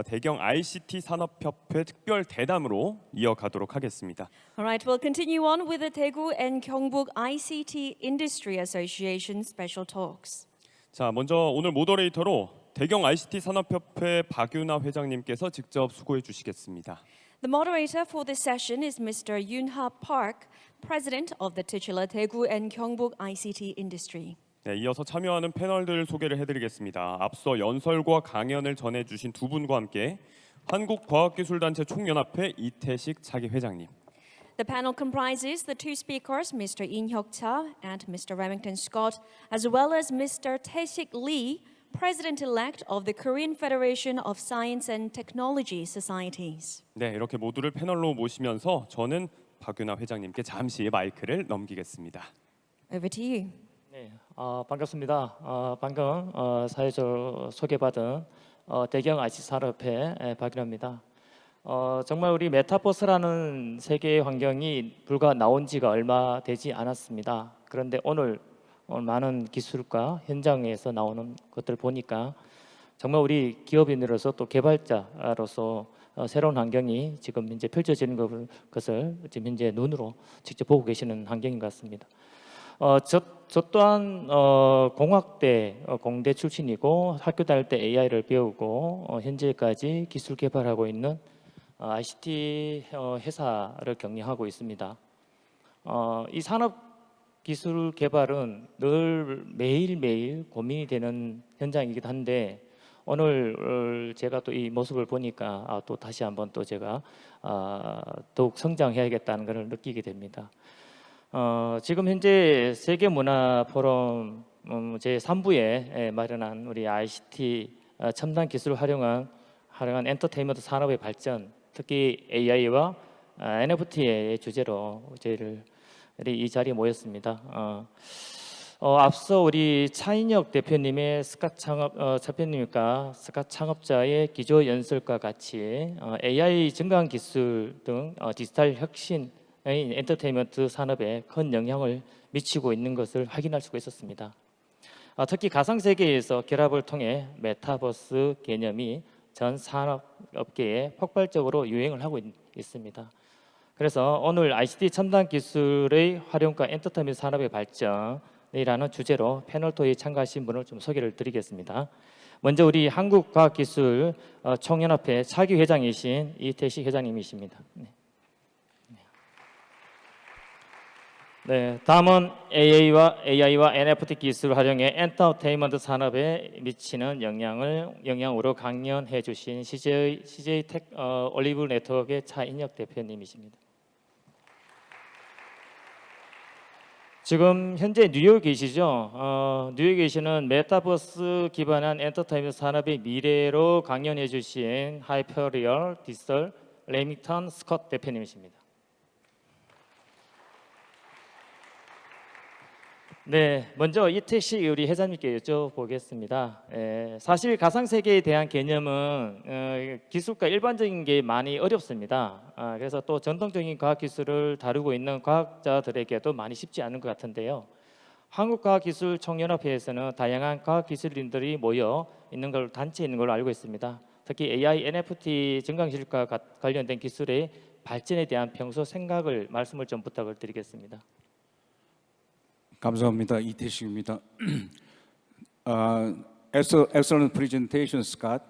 대경 ICT 산업협회 특별 대담으로 이어가도록 하겠습니다. All right, we'll continue on with the Daegu and Gyeongbuk ICT Industry Association special talks. 자, 먼저 오늘 모더레이터로 대경 ICT 산업협회 박윤아 회장님께서 직접 수고해 주시겠습니다. The moderator for this session is Mr. Yoon-ha Park, President of the titular Daegu and Gyeongbuk ICT Industry. 네, 이어서 참여하는 패널들 소개를 해드리겠습니다. 앞서 연설과 강연을 전해주신 두 분과 함께 한국과학기술단체 총연합회 이태식 차기 회장님, The panel comprises the two speakers, Mr. In Hyuk-cha and Mr. Remington Scott, as well as Mr. Tae-sik Lee, President-elect of the Korean Federation of Science and Technology Societies. 네, 이렇게 모두를 패널로 모시면서 저는 박윤아 회장님께 잠시 마이크를 넘기겠습니다. Over to you. 네, 반갑습니다. 방금 사회적으로 소개받은 대경 ICT 산업회 박윤아입니다. 정말 우리 메타버스라는 세계 환경이 불과 나온 지가 얼마 되지 않았습니다. 그런데 오늘 많은 기술과 현장에서 나오는 것들 보니까 정말 우리 기업인으로서 또 개발자로서 새로운 환경이 지금 이제 펼쳐지는 것을 지금 현재 눈으로 직접 보고 계시는 환경인 것 같습니다. 저 또한 공학대 공대 출신이고 학교 다닐 때 AI를 배우고 현재까지 기술 개발하고 있는 ICT 회사를 경영하고 있습니다. 이 산업 기술 개발은 늘 매일매일 고민이 되는 현장이기도 한데 오늘 제가 또 이 모습을 보니까 또 다시 한번 또 제가 더욱 성장해야겠다는 것을 느끼게 됩니다. 지금 현재 세계문화포럼 제3부에 마련한 우리 ICT 첨단 기술을 활용한 엔터테인먼트 산업의 발전, 특히 AI와 NFT의 주제로 저희를 이 자리에 모였습니다. 앞서 우리 차인혁 대표님의 스카 창업자의 기조 연설과 같이 AI 증강 기술 등 디지털 혁신의 엔터테인먼트 산업에 큰 영향을 미치고 있는 것을 확인할 수가 있었습니다. 특히 가상 세계에서 결합을 통해 메타버스 개념이 전 산업업계에 폭발적으로 유행을 하고 있습니다. 그래서 오늘 ICT 첨단 기술의 활용과 엔터테인먼트 산업의 발전이라는 주제로 패널 토의에 참가하신 분을 좀 소개를 드리겠습니다. 먼저 우리 한국과학기술 총연합회 차기 회장이신 이태식 회장님이십니다. 네, 다음은 AI와 NFT 기술 활용해 엔터테인먼트 산업에 미치는 영향으로 강연해 주신 CJ 텍 올리브 네트워크의 차인혁 대표님이십니다. 지금 현재 뉴욕에 계시죠? 뉴욕에 계시는 메타버스 기반한 엔터테인먼트 산업의 미래로 강연해 주신 하이퍼리얼 디지털 레밍턴 스콧 대표님이십니다. 네, 먼저 이태식 우리 회장님께 여쭤보겠습니다. 사실 가상세계에 대한 개념은 기술과 일반적인 게 많이 어렵습니다. 그래서 또 전통적인 과학기술을 다루고 있는 과학자들에게도 많이 쉽지 않은 것 같은데요. 한국과학기술총연합회에서는 다양한 과학기술인들이 모여 있는 걸 단체에 있는 걸로 알고 있습니다. 특히 AI, NFT 증강기술과 관련된 기술의 발전에 대한 평소 생각을 말씀을 좀 부탁을 드리겠습니다. 감사합니다. 이태식입니다. Excellent presentation, Scott.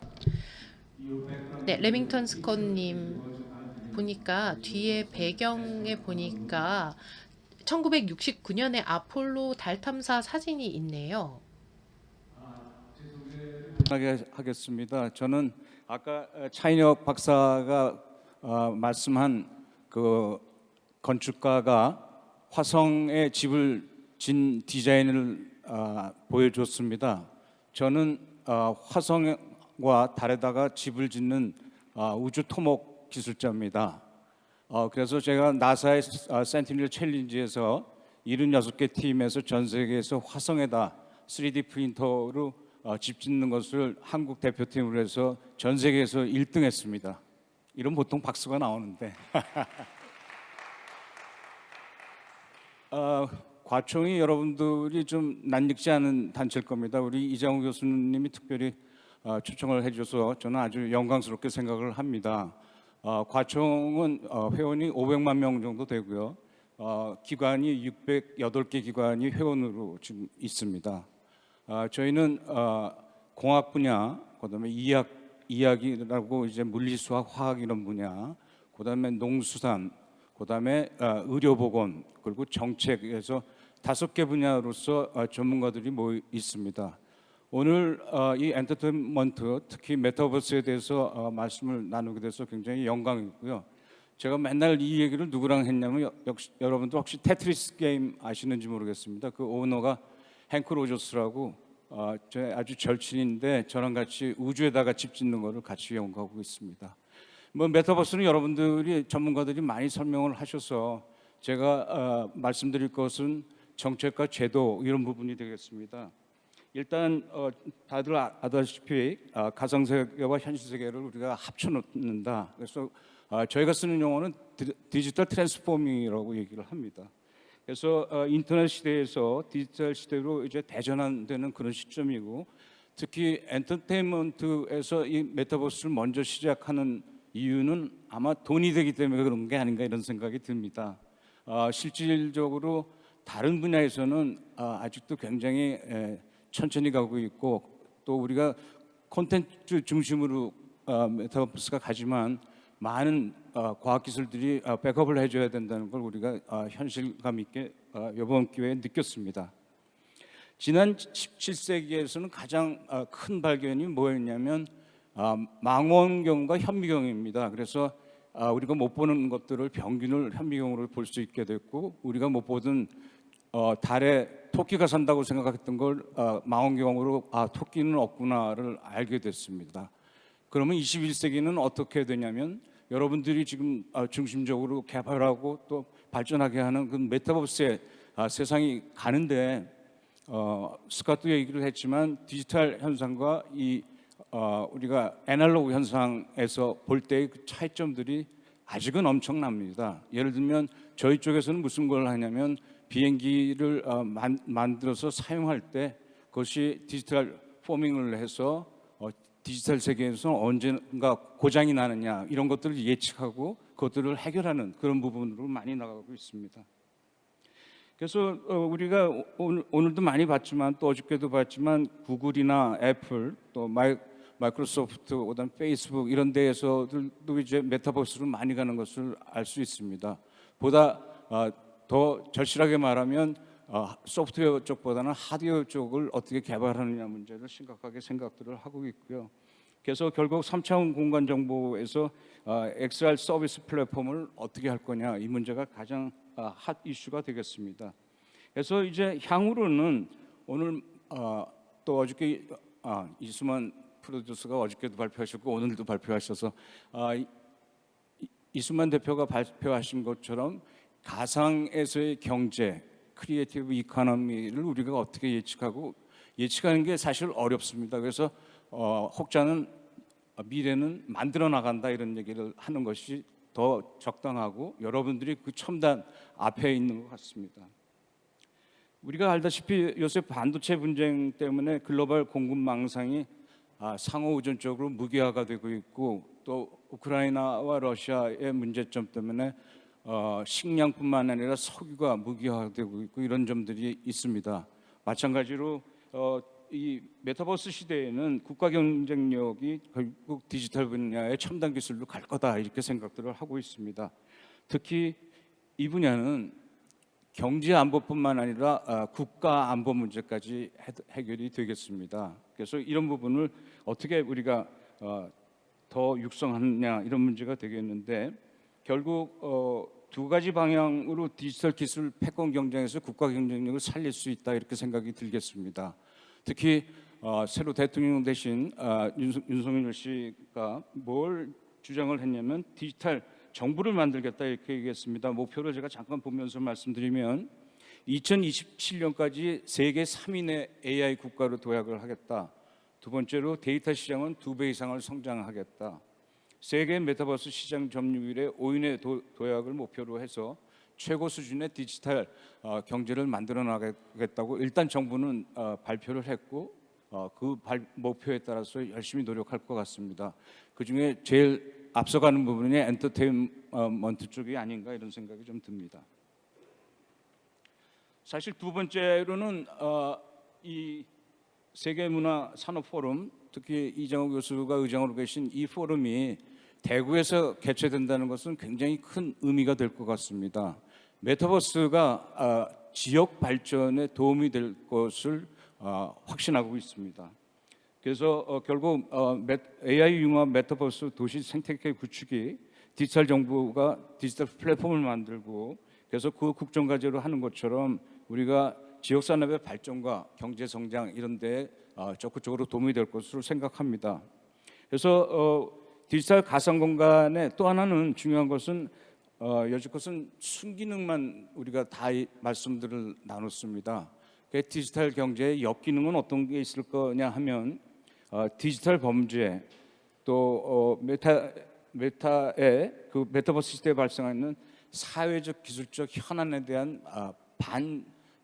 네, 레밍턴 스콧님 보니까 뒤에 배경에 보니까 1969년에 아폴로 달 탐사 사진이 있네요. 하겠습니다. 저는 아까 차인혁 박사가 말씀한 그 건축가가 화성에 집을 진 디자인을 보여줬습니다. 저는 화성과 달에다가 집을 짓는 우주 토목 기술자입니다. 그래서 제가 나사의 센티넬 챌린지에서 76개 팀에서 전 세계에서 화성에다 3D 프린터로 집 짓는 것을 한국 대표팀으로 해서 전 세계에서 1등 했습니다. 이런 보통 박수가 나오는데 과총이 여러분들이 좀 낯익지 않은 단체일 겁니다. 우리 이장우 교수님이 특별히 초청을 해줘서 저는 아주 영광스럽게 생각을 합니다. 과총은 회원이 500만 명 정도 되고요. 기관이 608개 기관이 회원으로 지금 있습니다. 저희는 공학 분야, 그다음에 이야기라고 이제 물리수학, 화학 이런 분야, 그다음에 농수산, 그다음에 의료보건, 그리고 정책에서 5개 분야로서 전문가들이 모여 있습니다. 오늘 이 엔터테인먼트, 특히 메타버스에 대해서 말씀을 나누게 돼서 굉장히 영광이고요. 제가 맨날 이 얘기를 누구랑 했냐면 역시 여러분도 혹시 테트리스 게임 아시는지 모르겠습니다. 그 오너가 행크 로저스라고 제 아주 절친인데 저랑 같이 우주에다가 집 짓는 거를 같이 연구하고 있습니다. 뭐 메타버스는 여러분들이 전문가들이 많이 설명을 하셔서 제가 말씀드릴 것은 정책과 제도 이런 부분이 되겠습니다. 일단 다들 아다시피 가상세계와 현실세계를 우리가 합쳐놓는다. 그래서 저희가 쓰는 용어는 디지털 트랜스포밍이라고 얘기를 합니다. 그래서 인터넷 시대에서 디지털 시대로 이제 대전환되는 그런 시점이고, 특히 엔터테인먼트에서 이 메타버스를 먼저 시작하는 이유는 아마 돈이 되기 때문에 그런 게 아닌가 이런 생각이 듭니다. 실질적으로 다른 분야에서는 아직도 굉장히 천천히 가고 있고, 또 우리가 콘텐츠 중심으로 메타버스가 가지만 많은 과학기술들이 백업을 해줘야 된다는 걸 우리가 현실감 있게 이번 기회에 느꼈습니다. 지난 17세기에서는 가장 큰 발견이 뭐였냐면 망원경과 현미경입니다. 그래서 우리가 못 보는 것들을 병균을 현미경으로 볼 수 있게 됐고, 우리가 못 보던 달에 토끼가 산다고 생각했던 걸 망원경으로 토끼는 없구나를 알게 됐습니다. 그러면 21세기는 어떻게 되냐면 여러분들이 지금 중심적으로 개발하고 또 발전하게 하는 그 메타버스의 세상이 가는데, 스카트 얘기를 했지만 디지털 현상과 이 우리가 애널로그 현상에서 볼 때의 그 차이점들이 아직은 엄청납니다. 예를 들면 저희 쪽에서는 무슨 걸 하냐면 비행기를 만들어서 사용할 때 그것이 디지털 포밍을 해서 디지털 세계에서 언젠가 고장이 나느냐 이런 것들을 예측하고 그것들을 해결하는 그런 부분으로 많이 나가고 있습니다. 그래서 우리가 오늘도 많이 봤지만 또 어저께도 봤지만 구글이나 애플 또 마이크로소프트, 그다음 페이스북 이런 데에서도 이제 메타버스로 많이 가는 것을 알 수 있습니다. 보다 더 절실하게 말하면 소프트웨어 쪽보다는 하드웨어 쪽을 어떻게 개발하느냐 문제를 심각하게 생각들을 하고 있고요. 그래서 결국 3차원 공간 정보에서 XR 서비스 플랫폼을 어떻게 할 거냐 이 문제가 가장 핫 이슈가 되겠습니다. 그래서 이제 향후로는 오늘 또 어저께 이수만 프로듀서가 어저께도 발표하셨고 오늘도 발표하셔서 이수만 대표가 발표하신 것처럼 가상에서의 경제, 크리에이티브 이코노미를 우리가 어떻게 예측하고 예측하는 게 사실 어렵습니다. 그래서 혹자는 미래는 만들어 나간다 이런 얘기를 하는 것이 더 적당하고 여러분들이 그 첨단 앞에 있는 것 같습니다. 우리가 알다시피 요새 반도체 분쟁 때문에 글로벌 공급망상이 상호 의존적으로 무기화가 되고 있고, 또 우크라이나와 러시아의 문제점 때문에 식량뿐만 아니라 석유가 무기화되고 있고 이런 점들이 있습니다. 마찬가지로 이 메타버스 시대에는 국가 경쟁력이 결국 디지털 분야의 첨단 기술로 갈 거다 이렇게 생각들을 하고 있습니다. 특히 이 분야는 경제 안보뿐만 아니라 국가 안보 문제까지 해결이 되겠습니다. 그래서 이런 부분을 어떻게 우리가 더 육성하느냐 이런 문제가 되겠는데, 결국 두 가지 방향으로 디지털 기술 패권 경쟁에서 국가 경쟁력을 살릴 수 있다 이렇게 생각이 들겠습니다. 특히 새로 대통령 되신 윤석열 씨가 뭘 주장을 했냐면 디지털 정부를 만들겠다 이렇게 얘기했습니다. 목표를 제가 잠깐 보면서 말씀드리면 2027년까지 세계 3위의 AI 국가로 도약을 하겠다. 두 번째로 데이터 시장은 2배 이상을 성장하겠다. 세계 메타버스 시장 점유율의 5인의 도약을 목표로 해서 최고 수준의 디지털 경제를 만들어 나가겠다고 일단 정부는 발표를 했고, 그 목표에 따라서 열심히 노력할 것 같습니다. 그중에 제일 앞서가는 부분이 엔터테인먼트 쪽이 아닌가 이런 생각이 좀 듭니다. 사실 두 번째로는 이 세계문화산업포럼, 특히 이정호 교수가 의장으로 계신 이 포럼이 대구에서 개최된다는 것은 굉장히 큰 의미가 될 것 같습니다. 메타버스가 지역 발전에 도움이 될 것을 확신하고 있습니다. 그래서 결국 AI 융합 메타버스 도시 생태계 구축이 디지털 정부가 디지털 플랫폼을 만들고 그래서 그 국정과제로 하는 것처럼 우리가 지역 산업의 발전과 경제 성장 이런 데에 적극적으로 도움이 될 것으로 생각합니다. 그래서 디지털 가상 공간의 또 하나는 중요한 것은 여지껏은 순기능만 우리가 다 말씀들을 나눴습니다. 디지털 경제의 역기능은 어떤 게 있을 거냐 하면 디지털 범죄 또 메타의 그 메타버스 시대에 발생하는 사회적 기술적 현안에 대한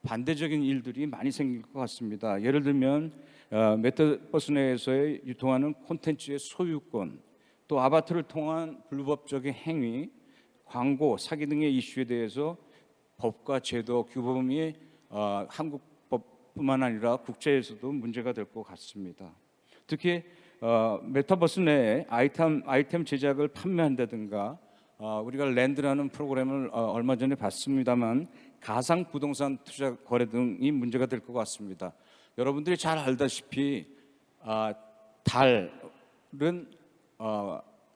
반대적인 일들이 많이 생길 것 같습니다. 예를 들면 메타버스 내에서의 유통하는 콘텐츠의 소유권, 또 아바타를 통한 불법적인 행위, 광고, 사기 등의 이슈에 대해서 법과 제도, 규범이 한국 법뿐만 아니라 국제에서도 문제가 될 것 같습니다. 특히 메타버스 내에 아이템 제작을 판매한다든가 우리가 랜드라는 프로그램을 얼마 전에 봤습니다만 가상 부동산 투자 거래 등이 문제가 될 것 같습니다. 여러분들이 잘 알다시피 달은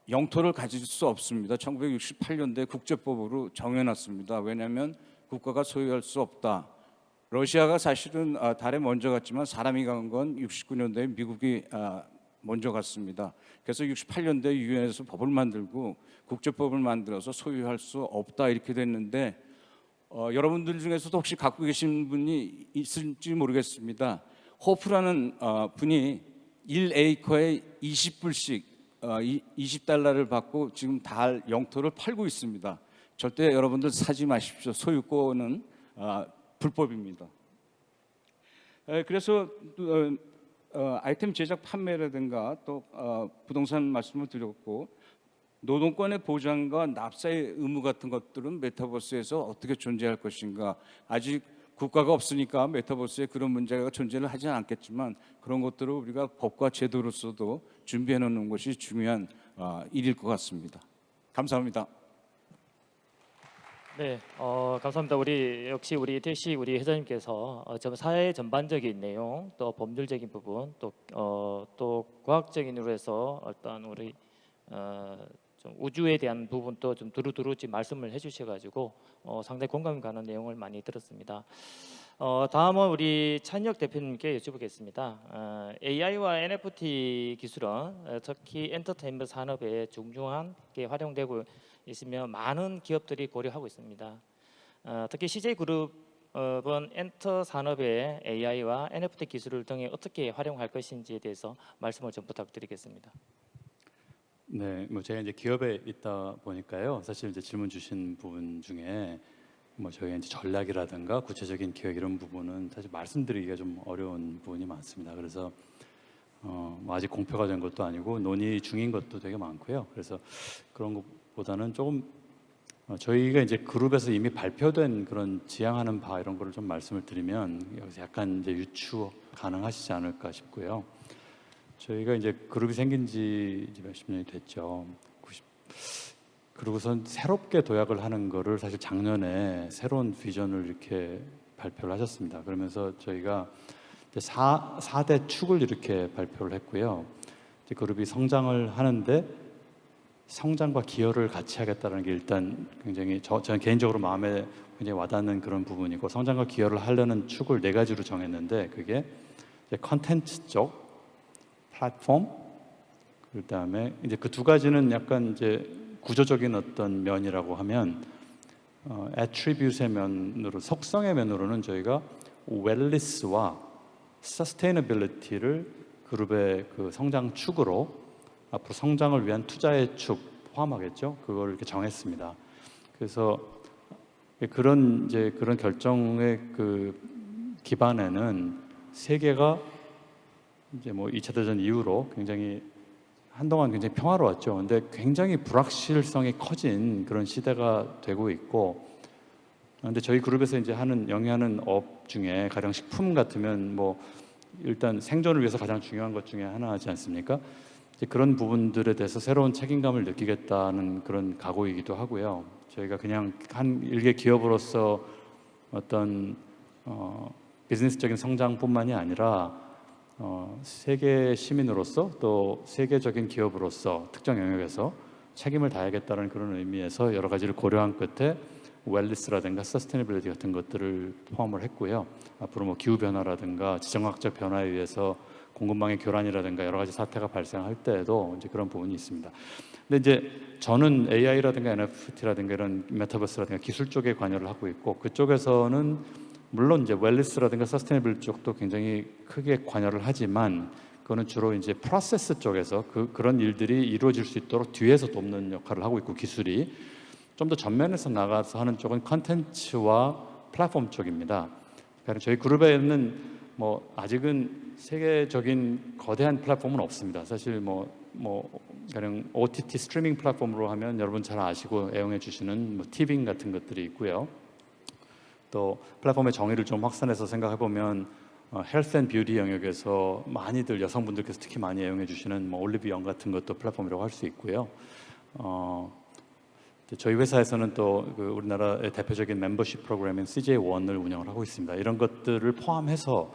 영토를 가질 수 없습니다. 1968년도에 국제법으로 정해놨습니다. 왜냐하면 국가가 소유할 수 없다. 러시아가 사실은 달에 먼저 갔지만 사람이 간 건 69년도에 미국이 먼저 갔습니다. 그래서 68년도에 유엔에서 법을 만들고 국제법을 만들어서 소유할 수 없다 이렇게 됐는데 여러분들 중에서도 혹시 갖고 계신 분이 있을지 모르겠습니다. 호프라는 분이 1에이커에 20불씩 20달러를 받고 지금 달 영토를 팔고 있습니다. 절대 여러분들 사지 마십시오. 소유권은 불법입니다. 그래서 아이템 제작 판매라든가 또 부동산 말씀을 드렸고 노동권의 보장과 납세의 의무 같은 것들은 메타버스에서 어떻게 존재할 것인가. 아직 국가가 없으니까 메타버스에 그런 문제가 존재를 하지 않겠지만 그런 것들을 우리가 법과 제도로서도 준비해 놓는 것이 중요한 일일 것 같습니다. 감사합니다. 네, 감사합니다. 역시 우리 태식 우리 회장님께서 사회 전반적인 내용, 또 법률적인 부분, 또 과학적인 으로해서 어떤 우리 좀 우주에 대한 부분도 좀 두루두루 지금 말씀을 해주셔가지고 상당히 공감 가는 내용을 많이 들었습니다. 다음은 우리 찬혁 대표님께 여쭤보겠습니다. AI와 NFT 기술은 특히 엔터테인먼트 산업에 중요하게 활용되고 있으며 많은 기업들이 고려하고 있습니다. 특히 CJ그룹은 엔터 산업에 AI와 NFT 기술을 등에 어떻게 활용할 것인지에 대해서 말씀을 좀 부탁드리겠습니다. 네, 제가 이제 기업에 있다 보니까요. 사실 이제 질문 주신 부분 중에 저희가 이제 전략이라든가 구체적인 계획 이런 부분은 사실 말씀드리기가 좀 어려운 부분이 많습니다. 그래서 아직 공표가 된 것도 아니고 논의 중인 것도 되게 많고요. 그래서 그런 것보다는 조금 저희가 이제 그룹에서 이미 발표된 그런 지향하는 바 이런 거를 좀 말씀을 드리면 여기서 약간 이제 유추 가능하시지 않을까 싶고요. 저희가 이제 그룹이 생긴 지 이제 몇십 년이 됐죠. 그리고선 새롭게 도약을 하는 거를 사실 작년에 새로운 비전을 이렇게 발표를 하셨습니다. 그러면서 저희가 이제 4대 축을 이렇게 발표를 했고요. 이제 그룹이 성장을 하는데 성장과 기여를 같이 하겠다는 게 일단 굉장히 저는 개인적으로 마음에 굉장히 와닿는 그런 부분이고 성장과 기여를 하려는 축을 4가지로 정했는데 그게 이제 컨텐츠 쪽, 플랫폼, 그다음에 이제 그 2가지는 약간 이제 구조적인 어떤 면이라고 하면 애트리뷰트의 면으로 속성의 면으로는 저희가 웰리스와 서스테이너빌리티를 그룹의 그 성장 축으로 앞으로 성장을 위한 투자의 축 포함하겠죠. 그걸 이렇게 정했습니다. 그래서 그런 결정의 그 기반에는 세계가 이제 뭐 2차 대전 이후로 굉장히 한동안 굉장히 평화로웠죠. 근데 굉장히 불확실성이 커진 그런 시대가 되고 있고, 근데 저희 그룹에서 이제 영위하는 업 중에 가령 식품 같으면 뭐 일단 생존을 위해서 가장 중요한 것 중에 하나지 않습니까? 이제 그런 부분들에 대해서 새로운 책임감을 느끼겠다는 그런 각오이기도 하고요. 저희가 그냥 한 일개 기업으로서 어떤 비즈니스적인 성장뿐만이 아니라 세계 시민으로서 또 세계적인 기업으로서 특정 영역에서 책임을 다하겠다는 그런 의미에서 여러 가지를 고려한 끝에 웰리스라든가 서스테이너빌리티 같은 것들을 포함을 했고요. 앞으로 뭐 기후 변화라든가 지정학적 변화에 의해서 공급망의 교란이라든가 여러 가지 사태가 발생할 때에도 이제 그런 부분이 있습니다. 근데 이제 저는 AI라든가 NFT라든가 이런 메타버스라든가 기술 쪽에 관여를 하고 있고, 그쪽에서는 물론 이제 웰리스라든가 서스테이너빌 쪽도 굉장히 크게 관여를 하지만 그거는 주로 이제 프로세스 쪽에서 그런 일들이 이루어질 수 있도록 뒤에서 돕는 역할을 하고 있고, 기술이 좀 더 전면에서 나가서 하는 쪽은 컨텐츠와 플랫폼 쪽입니다. 그러니까 저희 그룹에는 뭐 아직은 세계적인 거대한 플랫폼은 없습니다. 사실 뭐 가령 OTT 스트리밍 플랫폼으로 하면 여러분 잘 아시고 애용해 주시는 뭐 티빙 같은 것들이 있고요. 또 플랫폼의 정의를 좀 확산해서 생각해 보면 헬스 앤 뷰티 영역에서 많이들 여성분들께서 특히 많이 애용해 주시는 뭐 올리브 영 같은 것도 플랫폼이라고 할 수 있고요. 저희 회사에서는 또 그 우리나라의 대표적인 멤버십 프로그램인 CJ1을 운영을 하고 있습니다. 이런 것들을 포함해서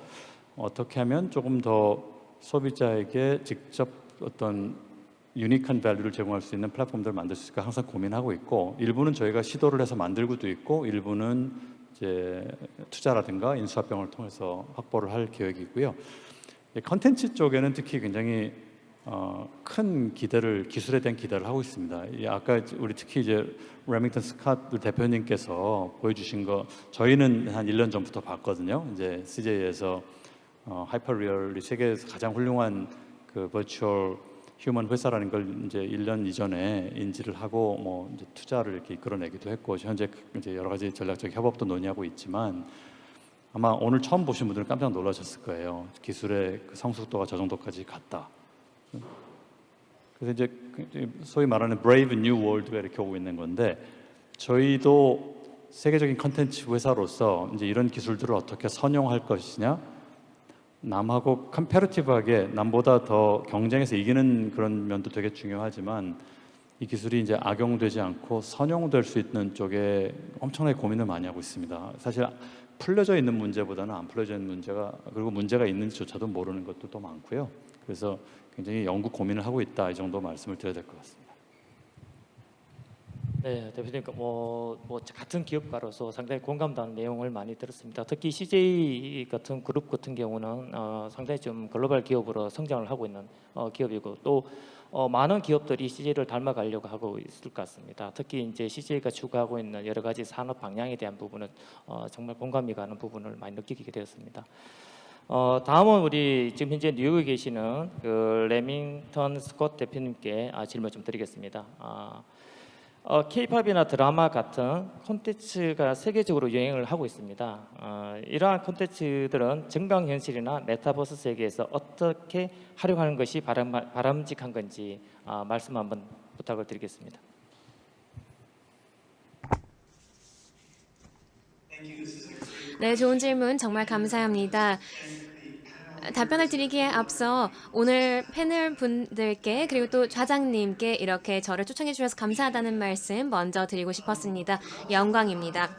어떻게 하면 조금 더 소비자에게 직접 어떤 유니크한 밸류를 제공할 수 있는 플랫폼들을 만들 수 있을까 항상 고민하고 있고, 일부는 저희가 시도를 해서 만들고도 있고, 일부는 이제 투자라든가 인수합병을 통해서 확보를 할 계획이고요. 컨텐츠 쪽에는 특히 굉장히 큰 기술에 대한 기대를 하고 있습니다. 아까 우리 특히 이제 레밍턴 스캇 대표님께서 보여주신 거 저희는 한 1년 전부터 봤거든요. 이제 CJ에서 하이퍼리얼이 세계에서 가장 훌륭한 그 버추얼 휴먼 회사라는 걸 이제 1년 이전에 인지를 하고 뭐 이제 투자를 이렇게 이끌어내기도 했고, 현재 이제 여러 가지 전략적 협업도 논의하고 있지만, 아마 오늘 처음 보신 분들은 깜짝 놀라셨을 거예요. 기술의 그 성숙도가 저 정도까지 갔다. 그래서 이제 소위 말하는 Brave New World가 이렇게 오고 있는 건데, 저희도 세계적인 컨텐츠 회사로서 이제 이런 기술들을 어떻게 선용할 것이냐, 남하고 컴패러티브하게 남보다 더 경쟁에서 이기는 그런 면도 되게 중요하지만, 이 기술이 이제 악용되지 않고 선용될 수 있는 쪽에 엄청나게 고민을 많이 하고 있습니다. 사실 풀려져 있는 문제보다는 안 풀려져 있는 문제가, 그리고 문제가 있는지조차도 모르는 것도 많고요. 그래서 굉장히 연구 고민을 하고 있다, 이 정도 말씀을 드려야 될 것 같습니다. 네, 대표님, 뭐 같은 기업가로서 상당히 공감되는 내용을 많이 들었습니다. 특히 CJ 같은 그룹 같은 경우는 상당히 좀 글로벌 기업으로 성장을 하고 있는 기업이고, 또 많은 기업들이 CJ를 닮아가려고 하고 있을 것 같습니다. 특히 이제 CJ가 추구하고 있는 여러 가지 산업 방향에 대한 부분은 정말 공감이 가는 부분을 많이 느끼게 되었습니다. 다음은 우리 지금 현재 뉴욕에 계시는 그 레밍턴 스콧 대표님께 질문 좀 드리겠습니다. K-팝이나 드라마 같은 콘텐츠가 세계적으로 유행을 하고 있습니다. 이러한 콘텐츠들은 증강현실이나 메타버스 세계에서 어떻게 활용하는 것이 바람직한 건지 말씀 한번 부탁을 드리겠습니다. 네, 좋은 질문 정말 감사합니다. 답변을 드리기에 앞서 오늘 패널 분들께 그리고 또 좌장님께 이렇게 저를 초청해 주셔서 감사하다는 말씀 먼저 드리고 싶었습니다. 영광입니다.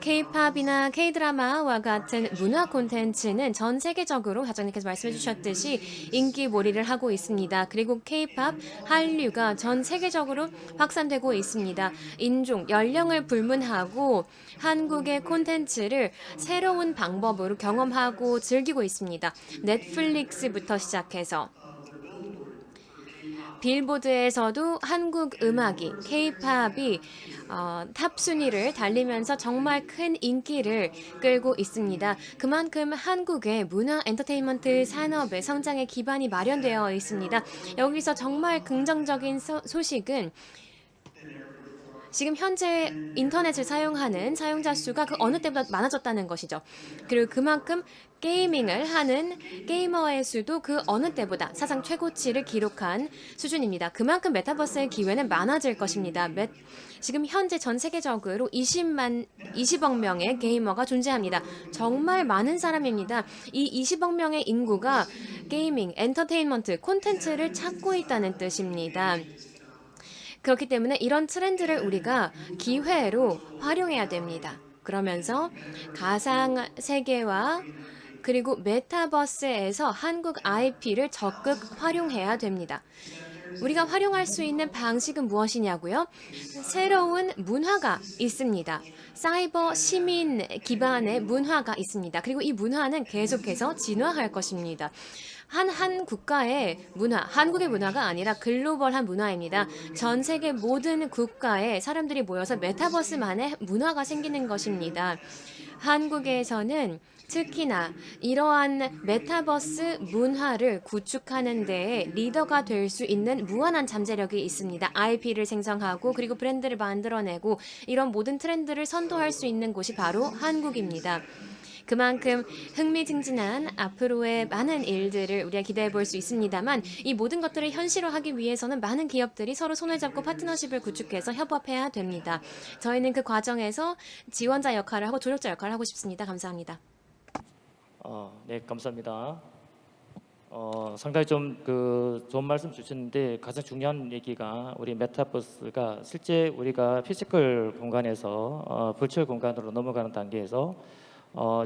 K-팝이나 K-드라마와 같은 문화 콘텐츠는 전 세계적으로 과장님께서 말씀해 주셨듯이 인기몰이를 하고 있습니다. 그리고 K-팝, 한류가 전 세계적으로 확산되고 있습니다. 인종, 연령을 불문하고 한국의 콘텐츠를 새로운 방법으로 경험하고 즐기고 있습니다. 넷플릭스부터 시작해서 빌보드에서도 한국 음악이 K-팝이 탑 순위를 달리면서 정말 큰 인기를 끌고 있습니다. 그만큼 한국의 문화 엔터테인먼트 산업의 성장의 기반이 마련되어 있습니다. 여기서 정말 긍정적인 소식은 지금 현재 인터넷을 사용하는 사용자 수가 그 어느 때보다 많아졌다는 것이죠. 그리고 그만큼 게이밍을 하는 게이머의 수도 그 어느 때보다 사상 최고치를 기록한 수준입니다. 그만큼 메타버스의 기회는 많아질 것입니다. 지금 현재 전 세계적으로 20억 명의 게이머가 존재합니다. 정말 많은 사람입니다. 이 20억 명의 인구가 게이밍, 엔터테인먼트, 콘텐츠를 찾고 있다는 뜻입니다. 그렇기 때문에 이런 트렌드를 우리가 기회로 활용해야 됩니다. 그러면서 가상 세계와 그리고 메타버스에서 한국 IP를 적극 활용해야 됩니다. 우리가 활용할 수 있는 방식은 무엇이냐고요? 새로운 문화가 있습니다. 사이버 시민 기반의 문화가 있습니다. 그리고 이 문화는 계속해서 진화할 것입니다. 한 국가의 문화, 한국의 문화가 아니라 글로벌한 문화입니다. 전 세계 모든 국가에 사람들이 모여서 메타버스만의 문화가 생기는 것입니다. 한국에서는 특히나 이러한 메타버스 문화를 구축하는 데에 리더가 될 수 있는 무한한 잠재력이 있습니다. IP를 생성하고 그리고 브랜드를 만들어내고 이런 모든 트렌드를 선도할 수 있는 곳이 바로 한국입니다. 그만큼 흥미진진한 앞으로의 많은 일들을 우리가 기대해 볼 수 있습니다만 이 모든 것들을 현실화하기 위해서는 많은 기업들이 서로 손을 잡고 파트너십을 구축해서 협업해야 됩니다. 저희는 그 과정에서 지원자 역할을 하고 조력자 역할을 하고 싶습니다. 감사합니다. 네, 감사합니다. 상당히 좀 좋은 말씀 주셨는데 가장 중요한 얘기가 우리 메타버스가 실제 우리가 피지컬 공간에서 버추얼 공간으로 넘어가는 단계에서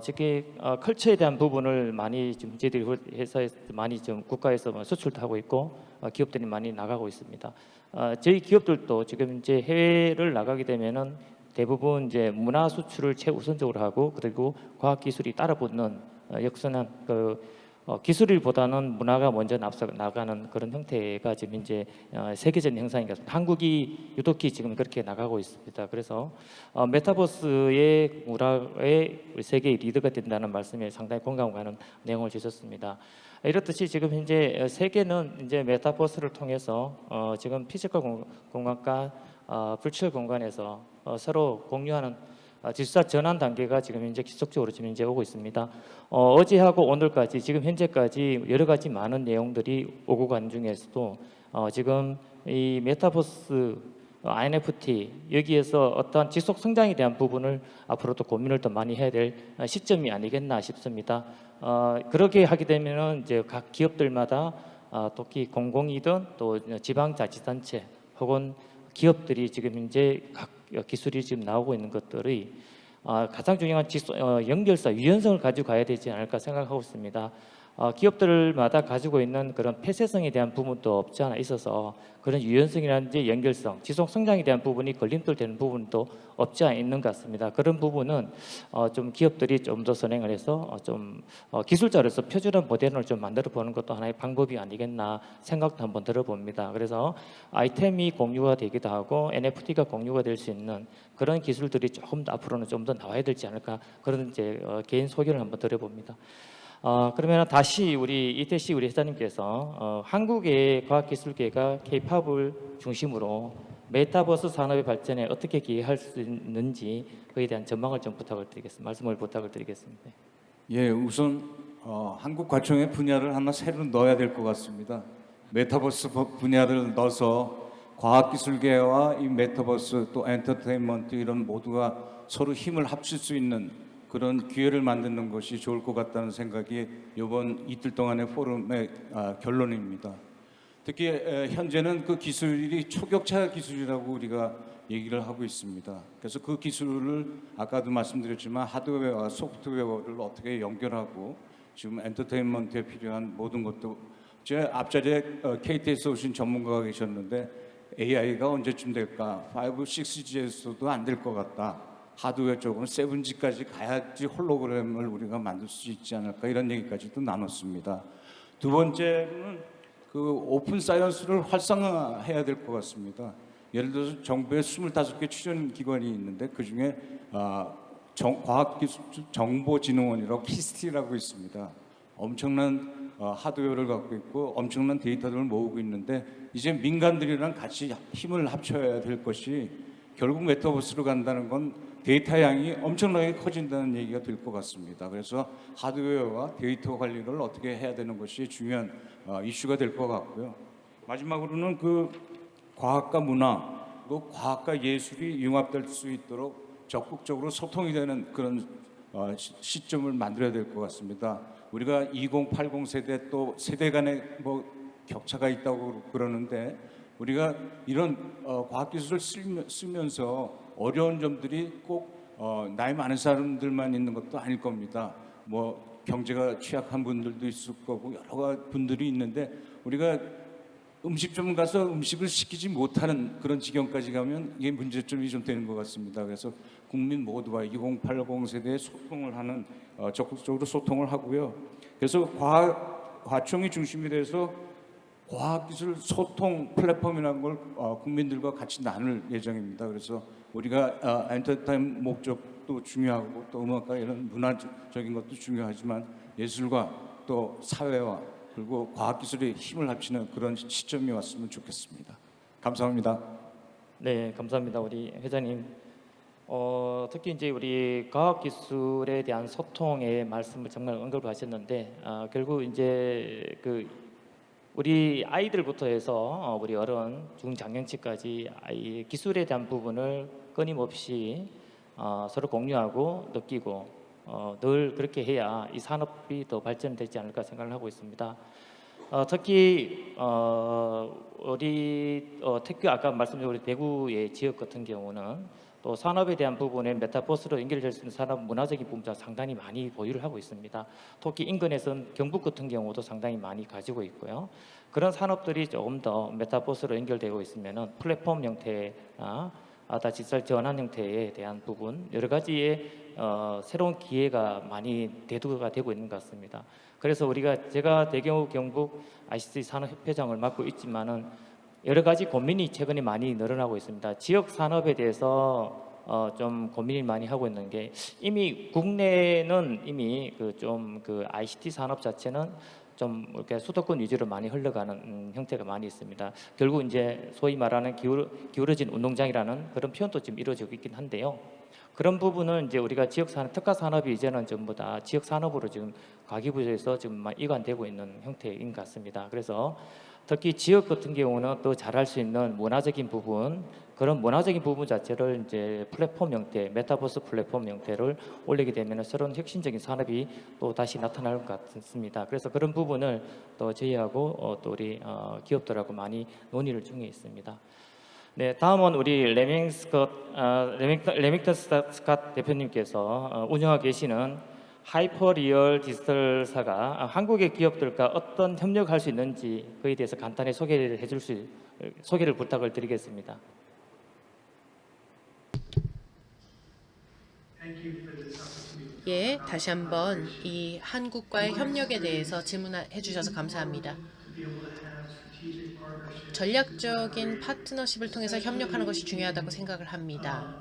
특히 컬처에 대한 부분을 많이 지금 저희들이 회사에서 많이 좀 국가에서 수출도 하고 있고 기업들이 많이 나가고 있습니다. 저희 기업들도 지금 이제 해외를 나가게 되면은 대부분 이제 문화 수출을 최우선적으로 하고 그리고 과학 기술이 따라붙는 역선한 기술일보다는 문화가 먼저 앞서 나가는 그런 형태가 지금 이제 세계적인 형상인 것 같습니다. 한국이 유독히 지금 그렇게 나가고 있습니다. 그래서 메타버스의 문화의 세계의 리더가 된다는 말씀에 상당히 공감 가는 내용을 주셨습니다. 이렇듯이 지금 현재 세계는 이제 메타버스를 통해서 지금 피지컬 공간과 불철 공간에서 서로 공유하는 기술사 전환 단계가 지금 현재 지속적으로 지금 이제 오고 있습니다. 어제하고 오늘까지 지금 현재까지 여러 가지 많은 내용들이 오고 간 중에서도 지금 이 메타버스 NFT 여기에서 어떠한 지속 성장에 대한 부분을 앞으로도 고민을 더 많이 해야 될 시점이 아니겠나 싶습니다. 그렇게 하게 되면은 이제 각 기업들마다 특히 공공이든 또 지방자치단체 혹은 기업들이 지금 이제 각 기술이 지금 나오고 있는 것들이 가장 중요한 연결사, 유연성을 가지고 가야 되지 않을까 생각하고 있습니다. 기업들마다 가지고 있는 그런 폐쇄성에 대한 부분도 없지 않아 있어서 그런 유연성이라든지 연결성, 지속 성장에 대한 부분이 걸림돌 되는 부분도 없지 않아 있는 것 같습니다. 그런 부분은 좀 기업들이 좀 더 선행을 해서 좀 기술자로서 표준화 모델을 좀 만들어 보는 것도 하나의 방법이 아니겠나 생각도 한번 들어봅니다. 그래서 아이템이 공유가 되기도 하고 NFT가 공유가 될 수 있는 그런 기술들이 조금 더 앞으로는 좀 더 나와야 되지 않을까 그런 이제 개인 소견을 한번 들어봅니다. 그러면 다시 우리 이태식 우리 회장님께서 한국의 과학기술계가 K-팝을 중심으로 메타버스 산업의 발전에 어떻게 기여할 수 있는지 그에 대한 전망을 좀 말씀을 부탁을 드리겠습니다. 예, 우선 한국과청의 분야를 하나 새로 넣어야 될 것 같습니다. 메타버스 분야를 넣어서 과학기술계와 이 메타버스 또 엔터테인먼트 이런 모두가 서로 힘을 합칠 수 있는 그런 기회를 만드는 것이 좋을 것 같다는 생각이 이번 이틀 동안의 포럼의 결론입니다. 특히 현재는 그 기술이 초격차 기술이라고 우리가 얘기를 하고 있습니다. 그래서 그 기술을 아까도 말씀드렸지만 하드웨어와 소프트웨어를 어떻게 연결하고 지금 엔터테인먼트에 필요한 모든 것도 제 앞자리에 KT에서 오신 전문가가 계셨는데 AI가 언제쯤 될까? 5, 6G에서도 안 될 것 같다. 하드웨어 쪽은 7G까지 가야지 홀로그램을 우리가 만들 수 있지 않을까 이런 얘기까지도 나눴습니다. 두 번째는 그 오픈 사이언스를 활성화해야 될 것 같습니다. 예를 들어서 정부에 25개 출연 기관이 있는데 그 중에 과학기술정보진흥원이라고 키스티라고 있습니다. 엄청난 하드웨어를 갖고 있고 엄청난 데이터들을 모으고 있는데 이제 민간들이랑 같이 힘을 합쳐야 될 것이 결국 메타버스로 간다는 건 데이터 양이 엄청나게 커진다는 얘기가 될 것 같습니다. 그래서 하드웨어와 데이터 관리를 어떻게 해야 되는 것이 중요한 이슈가 될 것 같고요. 마지막으로는 그 과학과 문화, 또 과학과 예술이 융합될 수 있도록 적극적으로 소통이 되는 그런 시점을 만들어야 될 것 같습니다. 우리가 2080 세대 또 세대 간의 뭐 격차가 있다고 그러는데 우리가 이런 과학기술을 쓰면서 어려운 점들이 꼭 나이 많은 사람들만 있는 것도 아닐 겁니다. 뭐 경제가 취약한 분들도 있을 거고 여러 분들이 있는데 우리가 음식점 가서 음식을 시키지 못하는 그런 지경까지 가면 이게 문제점이 좀 되는 것 같습니다. 그래서 국민 모두와 2080 세대에 소통을 하는 적극적으로 소통을 하고요. 그래서 과총이 중심이 돼서 과학기술 소통 플랫폼이라는 걸 국민들과 같이 나눌 예정입니다. 그래서 우리가 엔터테인 목적도 중요하고 또 음악과 이런 문화적인 것도 중요하지만 예술과 또 사회와 그리고 과학기술의 힘을 합치는 그런 시점이 왔으면 좋겠습니다. 감사합니다. 네, 감사합니다, 우리 회장님. 특히 이제 우리 과학기술에 대한 소통의 말씀을 정말 언급하셨는데 결국 이제 그 우리 아이들부터 해서 우리 어른, 중장년층까지 기술에 대한 부분을 끊임없이 서로 공유하고 느끼고 늘 그렇게 해야 이 산업이 더 발전되지 않을까 생각을 하고 있습니다. 특히 우리 특히 아까 말씀드린 우리 대구의 지역 같은 경우는 또 산업에 대한 부분에 메타버스로 연결될 수 있는 산업 문화적인 부분도 상당히 많이 보유를 하고 있습니다. 특히 인근에서는 경북 같은 경우도 상당히 많이 가지고 있고요. 그런 산업들이 조금 더 메타버스로 연결되고 있으면은 플랫폼 형태나 디지털 전환 형태에 대한 부분 여러 가지의 새로운 기회가 많이 대두가 되고 있는 것 같습니다. 그래서 제가 대경우 경북 ICT 산업협회장을 맡고 있지만은 여러 가지 고민이 최근에 많이 늘어나고 있습니다. 지역 산업에 대해서 좀 고민을 많이 하고 있는 게 이미 국내는 이미 그 ICT 산업 자체는 좀 이렇게 수도권 위주로 많이 흘러가는 형태가 많이 있습니다. 결국 이제 소위 말하는 기울어진 운동장이라는 그런 표현도 지금 이루어지고 있긴 한데요. 그런 부분은 이제 우리가 지역 산업, 특화 산업이 이제는 전부 다 지역 산업으로 지금 과기부에서 지금 이관되고 있는 형태인 것 같습니다. 그래서 특히 지역 같은 경우는 또 잘할 수 있는 문화적인 부분, 그런 문화적인 부분 자체를 이제 플랫폼 형태, 메타버스 플랫폼 형태를 올리게 되면 새로운 혁신적인 산업이 또 다시 나타날 것 같습니다. 그래서 그런 부분을 또 저희하고 또 우리 기업들하고 많이 논의를 중에 있습니다. 네, 다음은 우리 레밍턴 스캇 대표님께서 운영하고 계시는 하이퍼리얼 디지털사가 한국의 기업들과 어떤 협력할 수 있는지 그에 대해서 간단히 소개를 부탁을 드리겠습니다. 예, 다시 한번 이 한국과의 협력에 대해서 질문해 주셔서 감사합니다. 전략적인 파트너십을 통해서 협력하는 것이 중요하다고 생각을 합니다.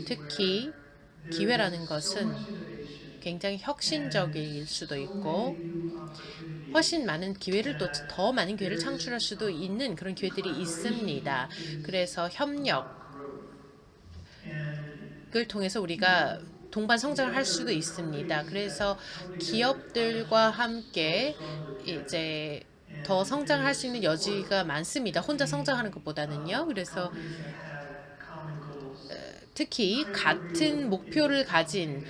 특히 기회라는 것은 굉장히 혁신적일 수도 있고 훨씬 많은 기회를 또 더 많은 기회를 창출할 수도 있는 그런 기회들이 있습니다. 그래서 협력을 통해서 우리가 동반 성장을 할 수도 있습니다. 그래서 기업들과 함께 이제 더 성장할 수 있는 여지가 많습니다. 혼자 성장하는 것보다는요. 그래서 특히 같은 목표를 가진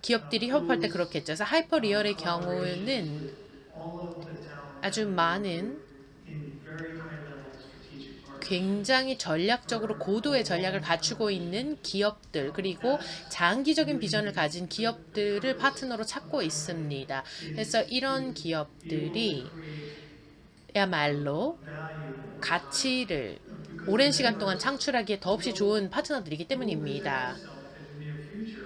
기업들이 협업할 때 그렇겠죠. 그래서 하이퍼리얼의 경우는 아주 많은 굉장히 전략적으로 고도의 전략을 갖추고 있는 기업들 그리고 장기적인 비전을 가진 기업들을 파트너로 찾고 있습니다. 그래서 이런 기업들이 야말로 가치를 오랜 시간 동안 창출하기에 더없이 좋은 파트너들이기 때문입니다.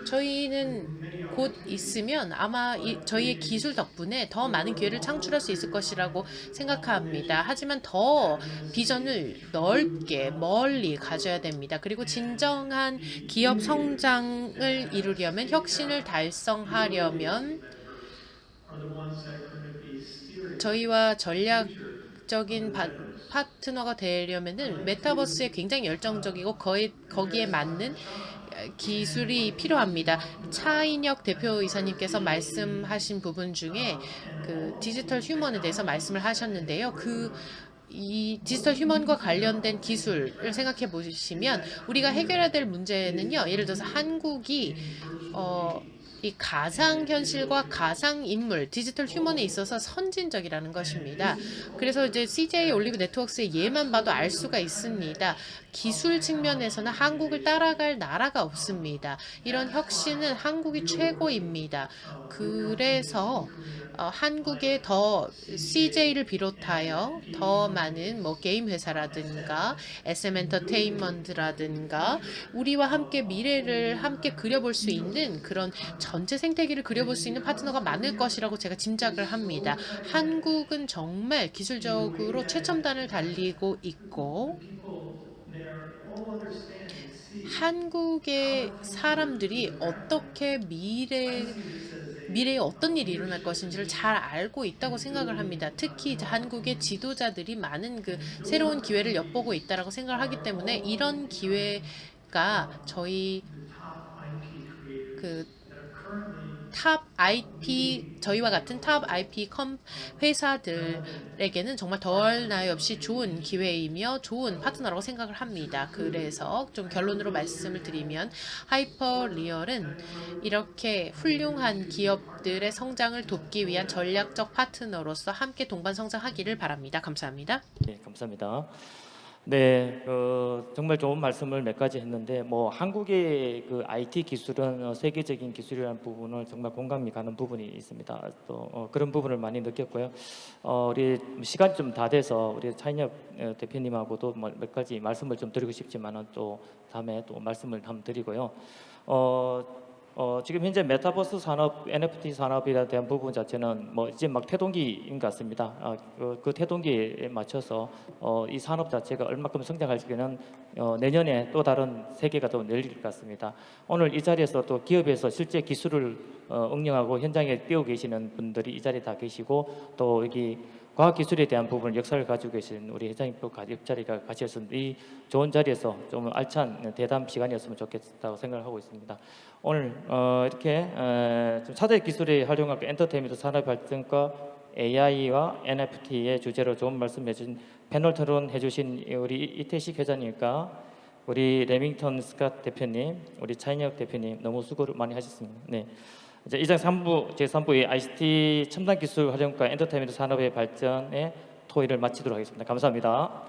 저희는 곧 있으면 아마 저희의 기술 덕분에 더 많은 기회를 창출할 수 있을 것이라고 생각합니다. 하지만 더 비전을 넓게 멀리 가져야 됩니다. 그리고 진정한 기업 성장을 이루려면 혁신을 달성하려면 저희와 전략적인 파트너가 되려면은 메타버스에 굉장히 열정적이고 거기에 맞는 기술이 필요합니다. 차인혁 대표이사님께서 말씀하신 부분 중에 그 디지털 휴먼에 대해서 말씀을 하셨는데요. 이 디지털 휴먼과 관련된 기술을 생각해 보시면 우리가 해결해야 될 문제는요. 예를 들어서 한국이 이 가상 현실과 가상 인물, 디지털 휴먼에 있어서 선진적이라는 것입니다. 그래서 이제 CJ 올리브 네트워크스의 예만 봐도 알 수가 있습니다. 기술 측면에서는 한국을 따라갈 나라가 없습니다. 이런 혁신은 한국이 최고입니다. 그래서 한국에 더 CJ를 비롯하여 더 많은 뭐 게임 회사라든가 SM 엔터테인먼트라든가 우리와 함께 미래를 함께 그려볼 수 있는 그런 전체 생태계를 그려볼 수 있는 파트너가 많을 것이라고 제가 짐작을 합니다. 한국은 정말 기술적으로 최첨단을 달리고 있고 한국의 사람들이 어떻게 미래에 어떤 일이 일어날 것인지를 잘 알고 있다고 생각을 합니다. 특히 한국의 지도자들이 많은 그 새로운 기회를 엿보고 있다라고 생각을 하기 때문에 이런 기회가 저희 그 탑 IP 저희와 같은 탑 IP 회사들에게는 정말 덜 나위 없이 좋은 기회이며 좋은 파트너라고 생각을 합니다. 그래서 좀 결론으로 말씀을 드리면 하이퍼리얼은 이렇게 훌륭한 기업들의 성장을 돕기 위한 전략적 파트너로서 함께 동반 성장하기를 바랍니다. 감사합니다. 네, 감사합니다. 네, 정말 좋은 말씀을 몇 가지 했는데 뭐 한국의 그 IT 기술은 세계적인 기술이라는 부분을 정말 공감이 가는 부분이 있습니다. 또 그런 부분을 많이 느꼈고요. 우리 시간이 좀 다 돼서 우리 차인혁 대표님하고도 몇 가지 말씀을 좀 드리고 싶지만은 또 다음에 또 말씀을 한번 드리고요. 지금 현재 메타버스 산업, NFT 산업에 대한 부분 자체는 뭐 이제 막 태동기인 것 같습니다. 그 태동기에 맞춰서 이 산업 자체가 얼마큼 성장할지는 내년에 또 다른 세계가 더 열릴 것 같습니다. 오늘 이 자리에서 또 기업에서 실제 기술을 응용하고 현장에 뛰어 계시는 분들이 이 자리에 다 계시고 또 여기 과학기술에 대한 부분 역사를 가지고 계신 우리 회장님도 옆자리가 같이 있어서 이 좋은 자리에서 좀 알찬 대담 시간이었으면 좋겠다고 생각을 하고 있습니다. 오늘 이렇게 좀 차대 기술의 활용과 엔터테인먼트 산업 발전과 AI와 NFT의 주제로 좋은 말씀해 주신 패널 토론 해주신 우리 이태식 회장님과 우리 레밍턴 스캇 대표님, 우리 차인혁 대표님 너무 수고를 많이 하셨습니다. 네. 이제 2장 3부 제3부의 ICT 첨단 기술 활용과 엔터테인먼트 산업의 발전의 토의를 마치도록 하겠습니다. 감사합니다.